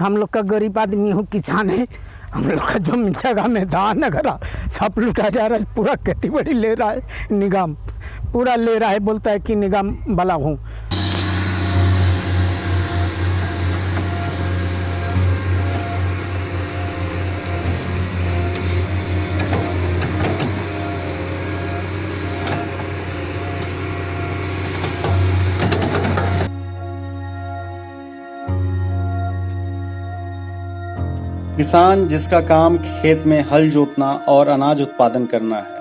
हम लोग का गरीब आदमी हूँ, किसान है। हम लोग का जो जगह में धान वगैरह सब लूटा जा रहा है। पूरा खेती बाड़ी ले रहा है निगम, पूरा ले रहा है। बोलता है कि निगम वाला हूँ। किसान जिसका काम खेत में हल जोतना और अनाज उत्पादन करना है,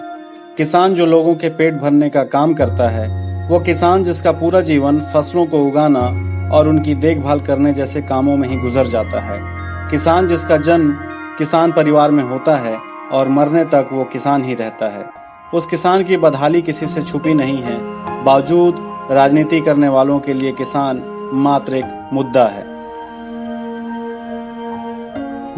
किसान जो लोगों के पेट भरने का काम करता है, वो किसान जिसका पूरा जीवन फसलों को उगाना और उनकी देखभाल करने जैसे कामों में ही गुजर जाता है, किसान जिसका जन्म किसान परिवार में होता है और मरने तक वो किसान ही रहता है। उस किसान की बदहाली किसी से छुपी नहीं है। बावजूद राजनीति करने वालों के लिए किसान मात्र एक मुद्दा है।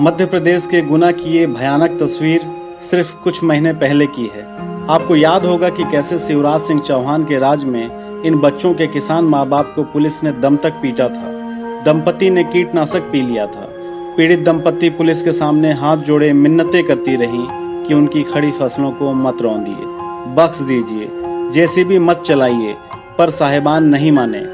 मध्य प्रदेश के गुना की ये भयानक तस्वीर सिर्फ कुछ महीने पहले की है। आपको याद होगा कि कैसे शिवराज सिंह चौहान के राज में इन बच्चों के किसान माँ बाप को पुलिस ने दम तक पीटा था। दंपति ने कीटनाशक पी लिया था। पीड़ित दंपति पुलिस के सामने हाथ जोड़े मिन्नतें करती रहीं कि उनकी खड़ी फसलों को मत रौंदिए, बख्श दीजिए, जेसीबी मत चलाइए, पर साहिबान नहीं माने।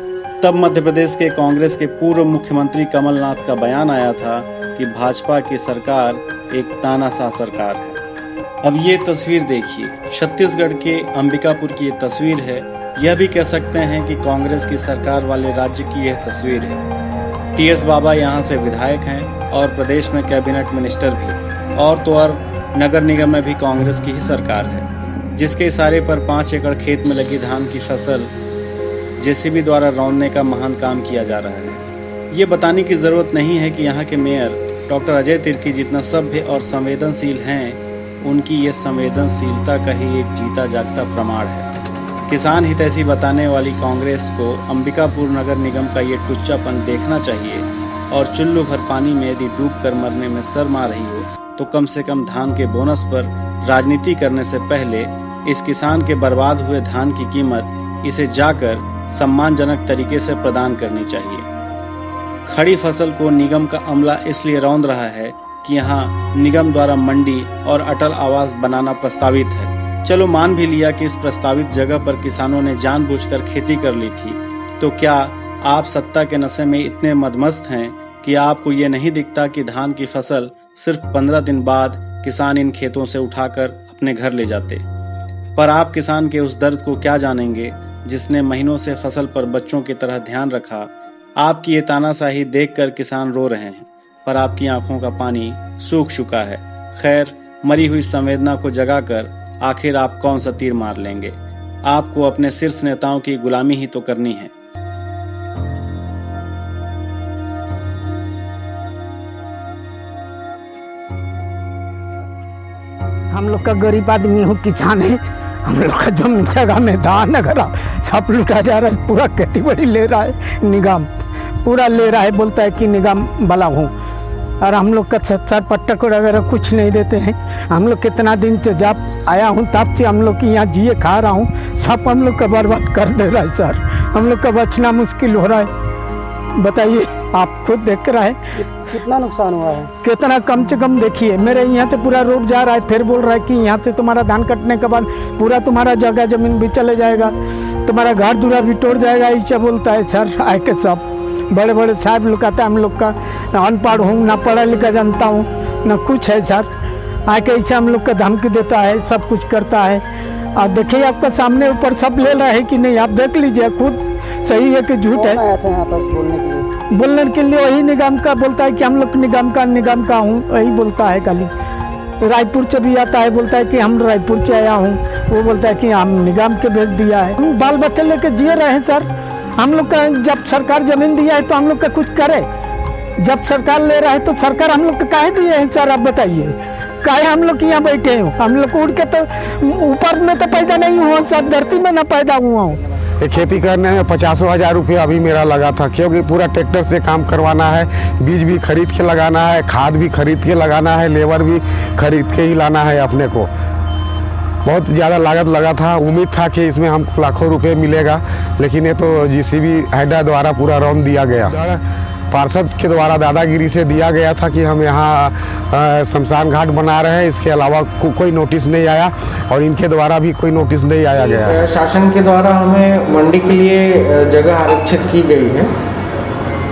तब मध्य प्रदेश के कांग्रेस के पूर्व मुख्यमंत्री कमलनाथ का बयान आया था कि भाजपा की सरकार एक तानाशाह सरकार है। अब ये तस्वीर देखिए, छत्तीसगढ़ के अंबिकापुर की ये तस्वीर है। यह भी कह सकते हैं कि कांग्रेस की सरकार वाले राज्य की यह तस्वीर है। टीएस बाबा यहाँ से विधायक हैं और प्रदेश में कैबिनेट मिनिस्टर भी, और तो और नगर निगम में भी कांग्रेस की ही सरकार है, जिसके इशारे पर 5 एकड़ खेत में लगी धान की फसल जेसीबी द्वारा रौंदने का महान काम किया जा रहा है। ये बताने की जरूरत नहीं है कि यहाँ के मेयर डॉक्टर अजय तिर्की जितना सभ्य और संवेदनशील हैं, उनकी ये संवेदनशीलता का ही एक जीता जागता प्रमाण है। किसान हितैषी बताने वाली कांग्रेस को अंबिकापुर नगर निगम का ये टुच्चापन देखना चाहिए और चुल्लू भर पानी में यदि डूब कर मरने में शर्म आ रही हो तो कम से कम धान के बोनस पर राजनीति करने से पहले इस किसान के बर्बाद हुए धान की कीमत इसे जाकर सम्मानजनक तरीके से प्रदान करनी चाहिए। खड़ी फसल को निगम का अमला इसलिए रौंद रहा है कि यहाँ निगम द्वारा मंडी और अटल आवास बनाना प्रस्तावित है। चलो मान भी लिया कि इस प्रस्तावित जगह पर किसानों ने जानबूझकर खेती कर ली थी, तो क्या आप सत्ता के नशे में इतने मदमस्त हैं कि आपको ये नहीं दिखता कि धान की फसल सिर्फ 15 दिन बाद किसान इन खेतों से उठाकर अपने घर ले जाते। पर आप किसान के उस दर्द को क्या जानेंगे जिसने महीनों से फसल पर बच्चों की तरह ध्यान रखा। आपकी ये तानाशाही देखकर किसान रो रहे हैं, पर आपकी आंखों का पानी सूख चुका है। खैर, मरी हुई संवेदना को जगाकर आखिर आप कौन सा तीर मार लेंगे? आपको अपने शीर्ष नेताओं की गुलामी ही तो करनी है। हम लोग का गरीब आदमी हूँ, किसान है। हम लोग का जो जगह में धान वगैरह सब लूटा जा रहा है। पूरा खेती बाड़ी ले रहा है निगम, पूरा ले रहा है। बोलता है कि निगम वाला हूँ, और हम लोग का 7 पट्टक वगैरह कुछ नहीं देते हैं। हम लोग कितना दिन से जब आया हूँ तब से हम लोग की यहाँ जिए खा रहा हूँ, सब हम लोग का बर्बाद कर दे रहा है सर। हम लोग का बचना मुश्किल हो रहा है। बताइए, आप खुद देख रहे हैं कितना नुकसान हुआ है। कितना, कम से कम देखिए, मेरे यहाँ से पूरा रोड जा रहा है, फिर बोल रहा है कि यहाँ से तुम्हारा धान कटने के बाद पूरा तुम्हारा जगह जमीन भी चले जाएगा, तुम्हारा घर दूरा भी तोड़ जाएगा। ऐसा बोलता है सर। आए के सब बड़े बड़े साहब लोग कहता है हम लोग का अनपढ़ हूँ, ना पढ़ा लिखा जानता हूँ, ना कुछ है सर। आके ऐसे हम लोग का धमकी देता है, सब कुछ करता है। और देखिए आपका सामने ऊपर सब ले रहा है कि नहीं, आप देख लीजिए खुद, सही है कि झूठ है। आया था यहाँ पास बोलने के लिए वही निगम का बोलता है कि हम लोग निगम का हूँ, वही बोलता है। खाली रायपुर से भी आता है, बोलता है कि हम रायपुर से आया हूँ। वो बोलता है कि हम निगम के भेज दिया है। हम बाल बच्चे लेके जिए रहे हैं सर। हम लोग का जब सरकार जमीन दिया है तो हम लोग का कुछ करे। जब सरकार ले रहा है तो सरकार हम लोग को काहे दिए हैं सर? आप बताइए, काहे हम लोग यहाँ बैठे हो? हम लोग उड़ के तो ऊपर में तो पैदा नहीं हुआ सर, धरती में ना पैदा हुआ हूँ। खेती करने में 50,000 रुपया अभी मेरा लगा था, क्योंकि पूरा ट्रैक्टर से काम करवाना है, बीज भी खरीद के लगाना है, खाद भी खरीद के लगाना है, लेबर भी खरीद के ही लाना है अपने को। बहुत ज़्यादा लागत लगा था। उम्मीद था कि इसमें हमको लाखों रुपए मिलेगा, लेकिन ये तो जेसीबी हैडा द्वारा पूरा रौंद दिया गया। पार्षद के द्वारा दादागिरी से दिया गया था कि हम यहाँ शमशान घाट बना रहे हैं, इसके अलावा कोई नोटिस नहीं आया और इनके द्वारा भी कोई नोटिस नहीं आया गया है। शासन के द्वारा हमें मंडी के लिए जगह आरक्षित की गई है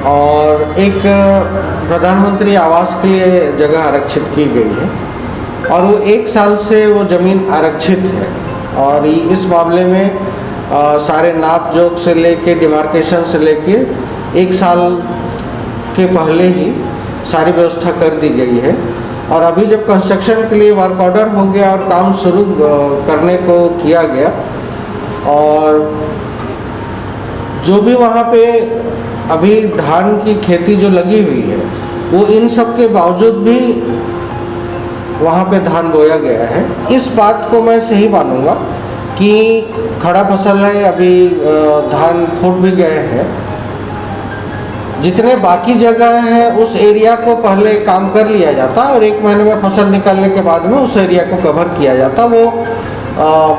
और एक प्रधानमंत्री आवास के लिए जगह आरक्षित की गई है और वो 1 साल से वो ज़मीन आरक्षित है और इस मामले में सारे नाप जोख से लेके डिमार्केशन से लेके 1 साल के पहले ही सारी व्यवस्था कर दी गई है और अभी जब कंस्ट्रक्शन के लिए वर्क ऑर्डर हो गया और काम शुरू करने को किया गया और जो भी वहाँ पे अभी धान की खेती जो लगी हुई है वो इन सब के बावजूद भी वहाँ पे धान बोया गया है। इस बात को मैं सही मानूंगा कि खड़ा फसल है, अभी धान फूट भी गए हैं। जितने बाकी जगह हैं उस एरिया को पहले काम कर लिया जाता और 1 महीने में फसल निकलने के बाद में उस एरिया को कवर किया जाता, वो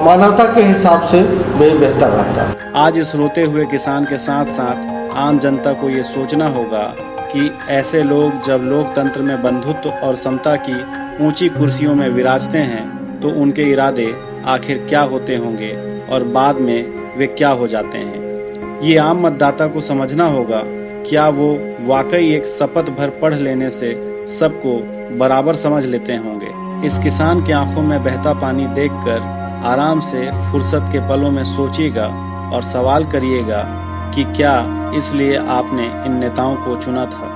मानवता के हिसाब से भी बेहतर रहता। आज इस रोते हुए किसान के साथ साथ आम जनता को ये सोचना होगा कि ऐसे लोग जब लोकतंत्र में बंधुत्व और समता की ऊंची कुर्सियों में विराजते हैं तो उनके इरादे आखिर क्या होते होंगे और बाद में वे क्या हो जाते हैं। ये आम मतदाता को समझना होगा, क्या वो वाकई एक शपथ भर पढ़ लेने से सबको बराबर समझ लेते होंगे। इस किसान की आंखों में बहता पानी देखकर आराम से फुर्सत के पलों में सोचिएगा और सवाल करिएगा कि क्या इसलिए आपने इन नेताओं को चुना था।